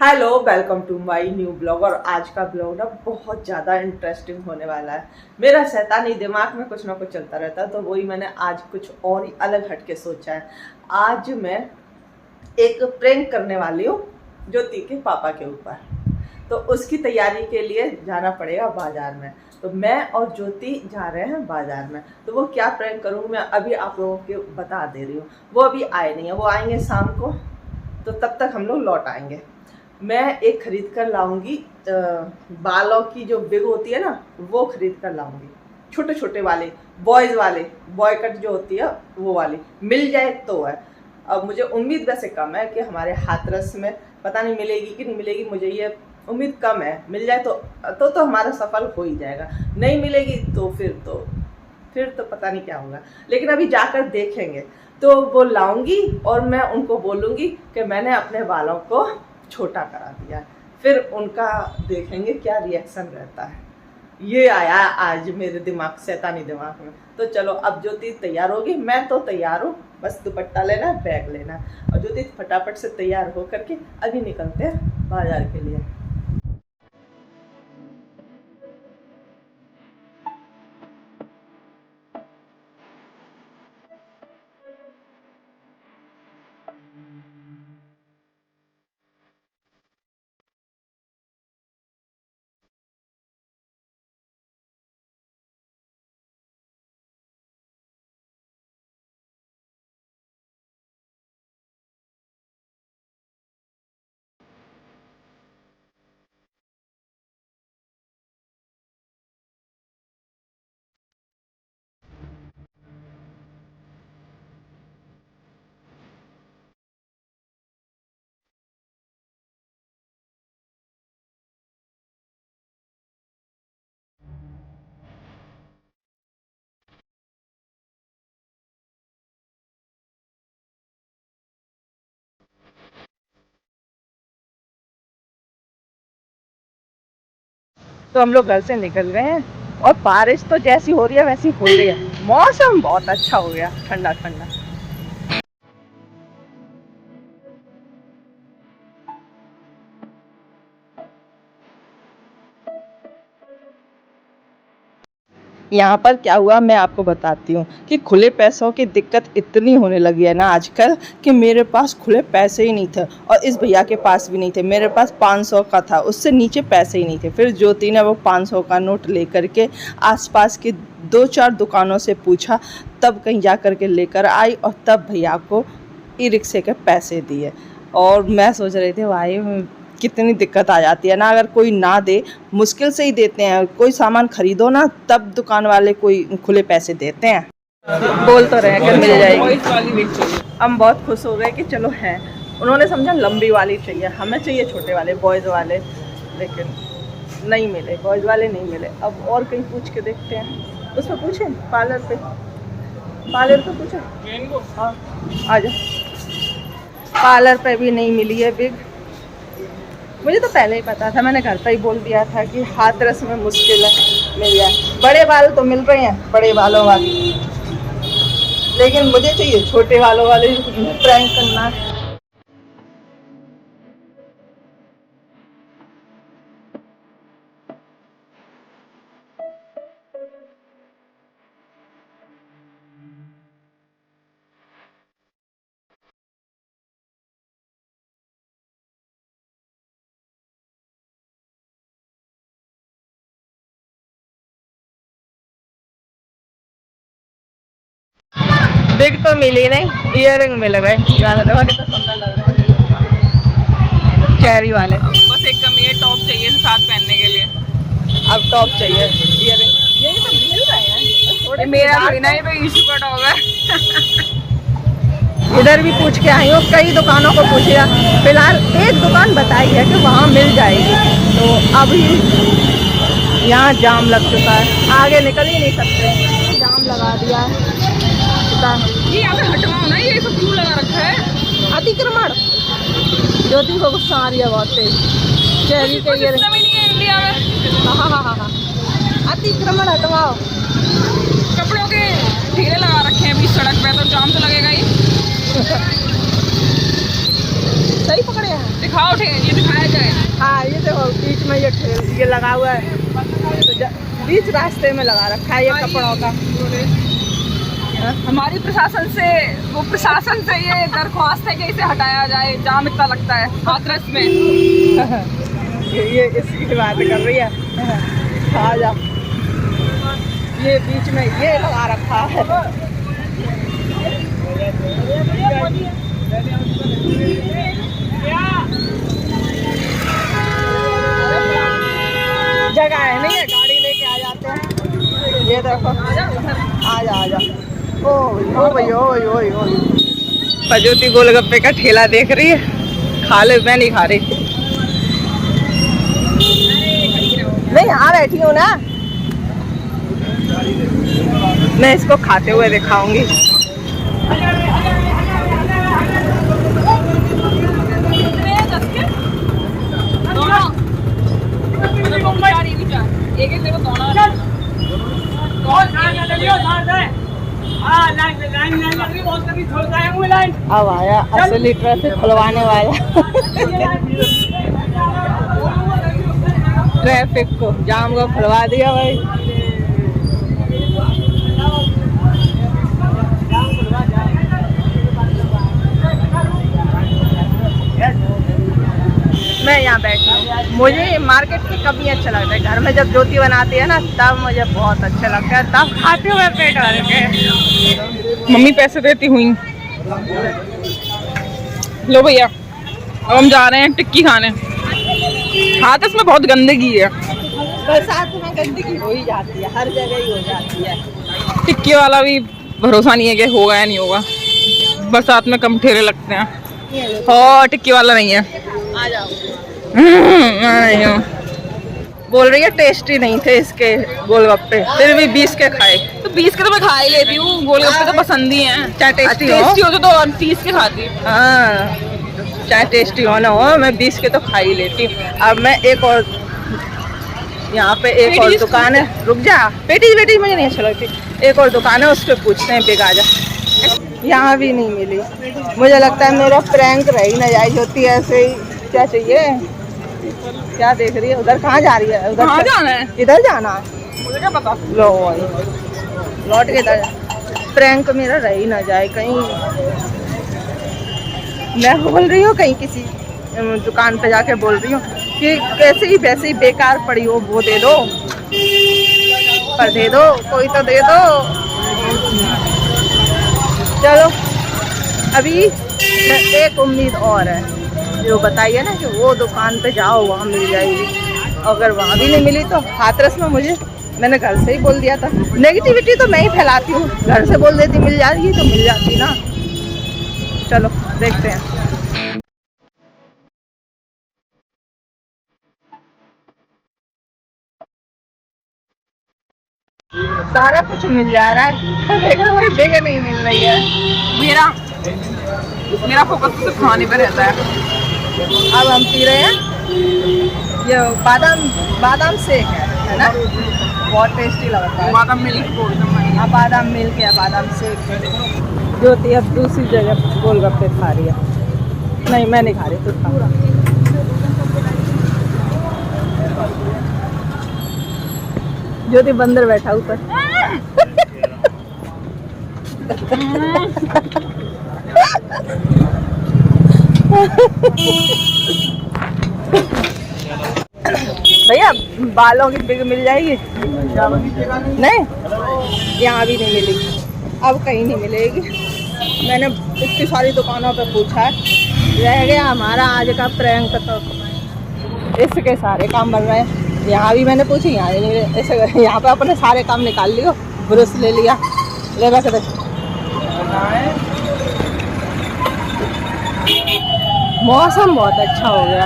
Hello, welcome to my new blog. और आज का ब्लॉग ना बहुत ज़्यादा इंटरेस्टिंग होने वाला है। मेरा शैतानी दिमाग में कुछ ना कुछ चलता रहता है, तो वही मैंने आज कुछ और ही अलग हटके सोचा है। आज मैं एक प्रैंक करने वाली हूँ ज्योति के पापा के ऊपर। तो उसकी तैयारी के लिए जाना पड़ेगा बाजार में। तो मैं और ज्योति जा रहे हैं बाजार में। तो वो क्या प्रैंक करूँगी मैं अभी आप लोगों को बता दे रही हूँ। वो अभी आए नहीं है, वो आएंगे शाम को, तो तब तक हम लोग लौट आएंगे। मैं एक खरीद कर लाऊंगी, बालों की जो बिग होती है ना, वो खरीद कर लाऊंगी। छोटे छोटे वाले बॉयज़ वाले, बॉय कट जो होती है वो वाली मिल जाए तो है। अब मुझे उम्मीद वैसे कम है कि हमारे हाथरस में पता नहीं मिलेगी कि नहीं मिलेगी, मुझे ये उम्मीद कम है। मिल जाए तो हमारा सफल हो ही जाएगा। नहीं मिलेगी तो फिर तो पता नहीं क्या होगा, लेकिन अभी जाकर देखेंगे। तो वो लाऊंगी और मैं उनको बोलूँगी कि मैंने अपने बालों को छोटा करा दिया। फिर उनका देखेंगे क्या रिएक्शन रहता है। ये आया आज मेरे दिमाग, शैतानी दिमाग में। तो चलो, अब ज्योति तैयार होगी, मैं तो तैयार हूँ, बस दुपट्टा लेना है, बैग लेना है। और ज्योति फटाफट से तैयार हो करके अभी निकलते हैं बाजार के लिए। तो हम लोग घर से निकल गए हैं और बारिश तो जैसी हो रही है वैसी हो रही है। मौसम बहुत अच्छा हो गया, ठंडा ठंडा। यहाँ पर क्या हुआ मैं आपको बताती हूँ कि खुले पैसों की दिक्कत इतनी होने लगी है ना आजकल, कि मेरे पास खुले पैसे ही नहीं थे और इस भैया के पास भी नहीं थे। मेरे पास 500 का था, उससे नीचे पैसे ही नहीं थे। फिर ज्योति ने वो 500 का नोट लेकर के आसपास की 2-4 दुकानों से पूछा, तब कहीं जा कर के लेकर आई और तब भैया को ई रिक्शे के पैसे दिए। और मैं सोच रही थी भाई कितनी दिक्कत आ जाती है ना, अगर कोई ना दे, मुश्किल से ही देते हैं। कोई सामान खरीदो ना तब दुकान वाले कोई खुले पैसे देते हैं। बोल तो रहे हैं कि मिल जाएगी। हम बहुत खुश हो गए कि चलो है। उन्होंने समझा लंबी वाली चाहिए, हमें चाहिए छोटे वाले बॉयज़ वाले, लेकिन नहीं मिले, बॉयज़ वाले नहीं मिले। अब और कहीं पूछ के देखते हैं। उसमें पूछें, पार्लर पे पूछें। हाँ आ जाओ। पार्लर पे भी नहीं मिली है बिग। मुझे तो पहले ही पता था, मैंने घर पर ही बोल दिया था कि हाथरस में मुश्किल है मिल जाए। बड़े बाल तो मिल रहे हैं, बड़े बालों वाली, लेकिन मुझे चाहिए छोटे बालों वाले प्रैंक करना। बिग तो मिली नहीं, इयररिंग मिल गए। देखो कितना सुंदर लग रहा है, चेरी वाले। बस एक कम ये टॉप चाहिए साथ पहनने के लिए। अब टॉप चाहिए, इयररिंग यही तो मिल रहे हैं। ये मेरा थोड़ी ना, ये तो इशू का टॉप है। इधर भी पूछ के आई हूँ, कई दुकानों को पूछ लिया। फिलहाल एक दुकान बताई है कि वहाँ मिल जाएगी। तो अभी यहाँ जाम लग चुका है, आगे निकल ही नहीं सकते, जाम लगा दिया है। ये यहाँ पे हटवाओ ना, ये सब क्यों लगा रखा है? अतिक्रमण। ज्योति को गुस्सा आ रही है बहुत तेज। चेहरी के ये सिस्टम ही नहीं है इंडिया में। हाँ, अतिक्रमण हटवाओ। कपड़ों के ढेरे लगा रखे हैं बीच सड़क पे, तो जाम तो लगेगा ही। सही पकड़े हैं। दिखाओ ये दिखाया जाए। हाँ ये देखो बीच में ये लगा हुआ है, तो बीच रास्ते में लगा रखा है ये कपड़ों का। हमारी प्रशासन से ये दरख्वास्त है कि इसे हटाया जाए, जाम इतना लगता है हाथरस में। ये इसकी बात कर रही है। आ जा, ये बीच में ये लगा रखा है। जगह है नहीं है, गाड़ी लेके आ जाते हैं। ये देखो आजा ओ भाई ओ पजोती गोलगप्पे का ठेला देख रही है, खा ले। मैं नहीं खा रही, मैं यहाँ बैठी हूँ ना, मैं इसको खाते हुए दिखाऊंगी। अब आया असली ट्रैफिक खुलवाने वाला। ट्रैफिक को, जाम को खुलवा दिया भाई। मैं यहाँ बैठी हूँ, मुझे मार्केट में कभी अच्छा लगता है। घर में जब ज्योति बनाती है ना तब मुझे बहुत अच्छा लगता है, तब खाते हुए पेट भर के। मम्मी पैसे देती हुई। लो भैया, अब हम जा रहे हैं टिक्की खाने। हाथ इसमें बहुत गंदगी है, बरसात में गंदगी हो ही जाती है, हर जगह ही हो जाती है। टिक्की वाला भी भरोसा नहीं है कि होगा या नहीं होगा, बरसात में कम ठेले लगते हैं। और टिक्की वाला नहीं है। आ जाओ। नहीं हो। बोल रही है टेस्टी नहीं थे इसके गोलगप्पे, फिर भी 20 के खाए। तो 20 के तो मैं खा ही लेती हूँ, गोलगप्पे तो पसंद ही हैं। चाहे टेस्टी हो तो 30 के खाती। हाँ चाहे टेस्टी हो ना हो, मैं 20 के तो खा ही लेती हूँ। अब मैं एक और, यहाँ पे एक और दुकान है, रुक जा। पेटीज मुझे नहीं अच्छा लगती। एक और दुकान है, उस पर पूछते हैं बेगाजा। यहाँ भी नहीं मिली। मुझे लगता है मेरा प्रैंक रही ना जायज होती है ऐसे ही। क्या चाहिए, क्या देख रही है उधर? कहाँ जा रही है? उधर कहाँ जाना है? इधर जाना है, मुझे क्या पता। लो लौट के इधर। प्रैंक मेरा रही ना जाए कहीं। मैं बोल रही हूँ कहीं किसी दुकान पे जाके बोल रही हूँ कि कैसे ही वैसे ही बेकार पड़ी हो वो दे दो, पर दे दो, कोई तो दे दो। चलो अभी एक उम्मीद और है, जो बताइए ना कि वो दुकान पे जाओ वहाँ मिल जाएगी। अगर वहाँ भी नहीं मिली तो हाथरस में मैंने घर से ही बोल दिया था। नेगेटिविटी तो मैं ही फैलाती हूँ, घर से बोल देती मिल जाएगी तो मिल जाती ना। चलो देखते हैं। सारा कुछ मिल जा रहा है, लेकिन जगह नहीं मिल रही है। मेरा फोकस तो सिर्फ खाने पे रहता है। अब हम पी रहे हैं ये बादाम शेक है ना, बहुत टेस्टी लगता है। बादाम मिल्क बोलते हैं। हाँ बादाम मिल्क या बादाम शेक। ज्योति अब दूसरी जगह गोलगप्पे खा रही है। नहीं मैं नहीं खा रही, तू खा। ज्योति बंदर बैठा ऊपर। भैया बालों की पिक मिल जाएगी? नहीं, यहाँ भी नहीं मिलेगी, अब कहीं नहीं मिलेगी। मैंने इतनी सारी दुकानों पे पूछा है, रह गया हमारा आज का प्रैंक। तो इसके सारे काम बन रहे हैं। यहाँ भी मैंने पूछी, यहाँ नहीं मिले। ऐसे यहाँ पे अपने सारे काम निकाल लियो, ब्रश ले लिया, ले बैठे। मौसम बहुत अच्छा हो गया।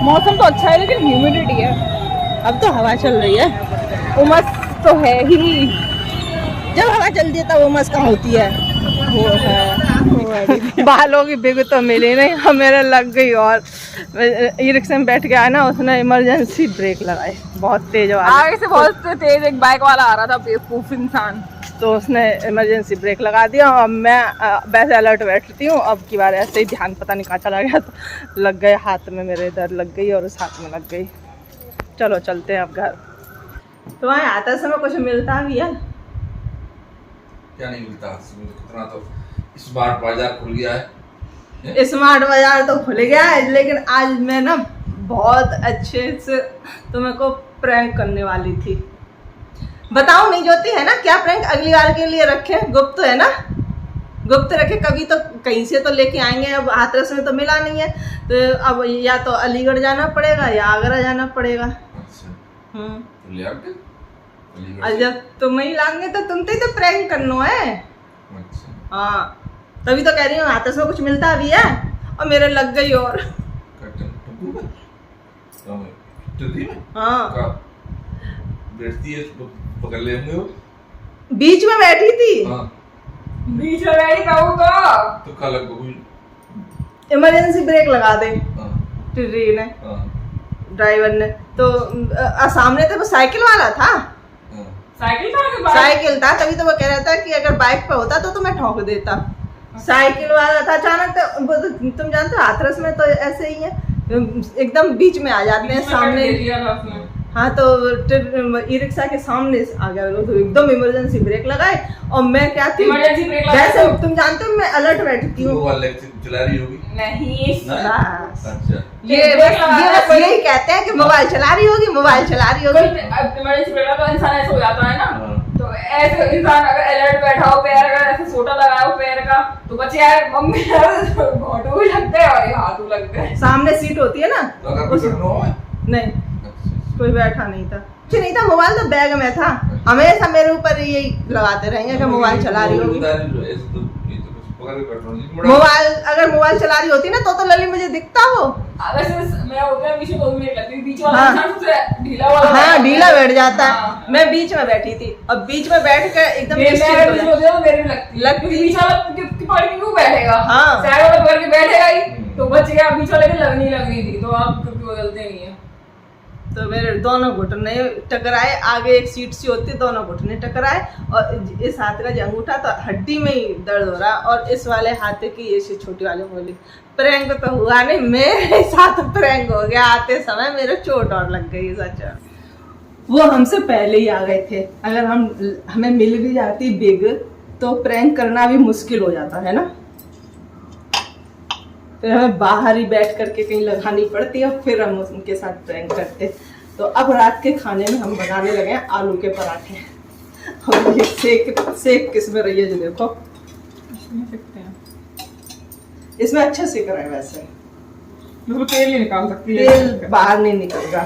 मौसम तो अच्छा है लेकिन ह्यूमिडिटी है। अब तो हवा चल रही है, उमस तो है ही। जब हवा चलती है तब उमस कहाँ होती है? वो है। बालों की बिग तो मिली नहीं, हम मेरे लग गई। और ई रिक्शा में बैठ के आया ना, उसने इमरजेंसी ब्रेक लगाई, बहुत तेज आवाज, आगे से बहुत तेज एक बाइक वाला आ रहा था, बेवकूफ इंसान। तो उसने इमरजेंसी ब्रेक लगा दिया। और मैं वैसे अलर्ट बैठती हूँ, अब की बार ऐसे ही ध्यान पता नहीं कहाँ चला गया, तो लग गए हाथ में, मेरे इधर लग गई और उस हाथ में लग गई। चलो चलते हैं अब घर। तो वहाँ आते समय कुछ मिलता भी है? क्या नहीं मिलता, कितना तो स्मार्ट बाजार खुल गया है। स्मार्ट बाजार तो खुल गया है, लेकिन आज मैं ना बहुत अच्छे से तुम्हें को प्रैंक करने वाली थी। बताओ नहीं ज्योति, है ना क्या प्रैंक अगली बार के लिए रखे? गुप्त है ना, गुप्त रखे, कभी तो कहीं से तो लेके आएंगे। अब हाथरस में तो मिला नहीं है, तो अब या तो अलीगढ़ जाना पड़ेगा या आगरा जाना पड़ेगा। अच्छा, तो ले आते अलीगढ़ और से। जब तुम ही लाएंगे तो तुम तो प्रैंक करना है। अच्छा, हाँ, तभी तो कह रही हूँ हाथरस में कुछ मिलता भी है, और मेरे लग गई। और कटन टुकू में तो टुकी में हाँ, का बैठती है, उसको पकड़ ले होंगे वो। बीच में बैठी थी। हाँ, बीच में बैठी कहूँगा तो खा लग कोई। इमरजेंसी ब्रेक लगा दे हाँ ट्रेन ने, हाँ ड्राइवर ने। तो सामने तो वो साइकिल वाला था, हाँ। साइकिल कहाँ के बाहर? साइकिल था, तभी तो वो कह रहा था कि अगर बाइक पे होता तो मैं ठोक देता। साइकिल वाला था, अचानक तो वो तो तुम जानते हो हाथरस में तो ऐसे ही है, एकदम बीच में आ जाते हैं सामने। दे दिया था उसने। हाँ, तो ई रिक्शा के सामने से आ गया, तो एकदम इमरजेंसी ब्रेक लगाए। और मैं क्या थी, इमरजेंसी ब्रेक लगा वैसे तो- तुम जानते हो मैं अलर्ट बैठती वो हूँ। वाला चला रही होगी नहीं ना? बस। अच्छा, ये बस यही कहते हैं कि मोबाइल चला रही होगी, मोबाइल चला रही कोई होगी। इमरजेंसी ब्रेक लगा तो इंसान ऐसे हो जाता है ना। हाँ। तो ऐसे इंसान अगर अलर्ट बैठा हो, पैर अगर ऐसे सोटा लगाया हो पैर का, तो बच्चे यार मम्मी घोटू लगते हैं और ये हाथू लगते हैं। सामने सीट होती है ना, तो अगर उस- बिगड़ना हो नहीं अच्छा, कोई बैठा नहीं था, कुछ नहीं था, मोबाइल तो बैग में था। हमेशा मेरे ऊपर यही लगाते रहेंगे कि मोबाइल चला रही होगी। मोबाइल अगर मोबाइल चला रही होती ना तो लली मुझे दिखता वो। वैसे मैं होता है बीच में 2 मिनट लगती है, बीच वाला हाँ। इंसान सबसे ढीला वाला हाँ, बैठा ढीला है। बैठ जाता है। हाँ। मैं बीच में बैठी थी, और बीच में बैठ कर एकदम मेरे निश्चिंत अगर हो बीच में जाए। होती है तो मेरे भी लगती है, क्योंकि बीच वाला की पकड़ के क्यों बैठेगा? हाँ। साइड वाला पकड़ के बैठेगा ही, तो बच गया। बीच वाले की लगनी थी, तो आप क्योंकि बदलते नहीं है। तो मेरे दोनों घुटने टकराए, आगे एक सीट सी होती, दोनों घुटने टकराए, और इस हाथ का जो अंगूठा तो हड्डी में ही दर्द हो रहा, और इस वाले हाथ की ये सी छोटी वाली उंगली। प्रैंक तो हुआ नहीं, मेरे साथ प्रैंक हो गया। आते समय मेरे चोट और लग गई सच। वो हमसे पहले ही आ गए थे, अगर हमें मिल भी जाती बिग तो प्रैंक करना भी मुश्किल हो जाता है ना, फिर हमें बाहर ही बैठ करके कहीं लगानी पड़ती है, फिर हम उनके साथ प्रैंक करते। तो अब रात के खाने में हम बनाने लगे हैं आलू के पराठे, और ये सेक किसमें रही है जो देखो, इसमें अच्छा सेक रहा है। वैसे तेल नहीं निकाल सकती है। तेल बाहर नहीं निकल रहा।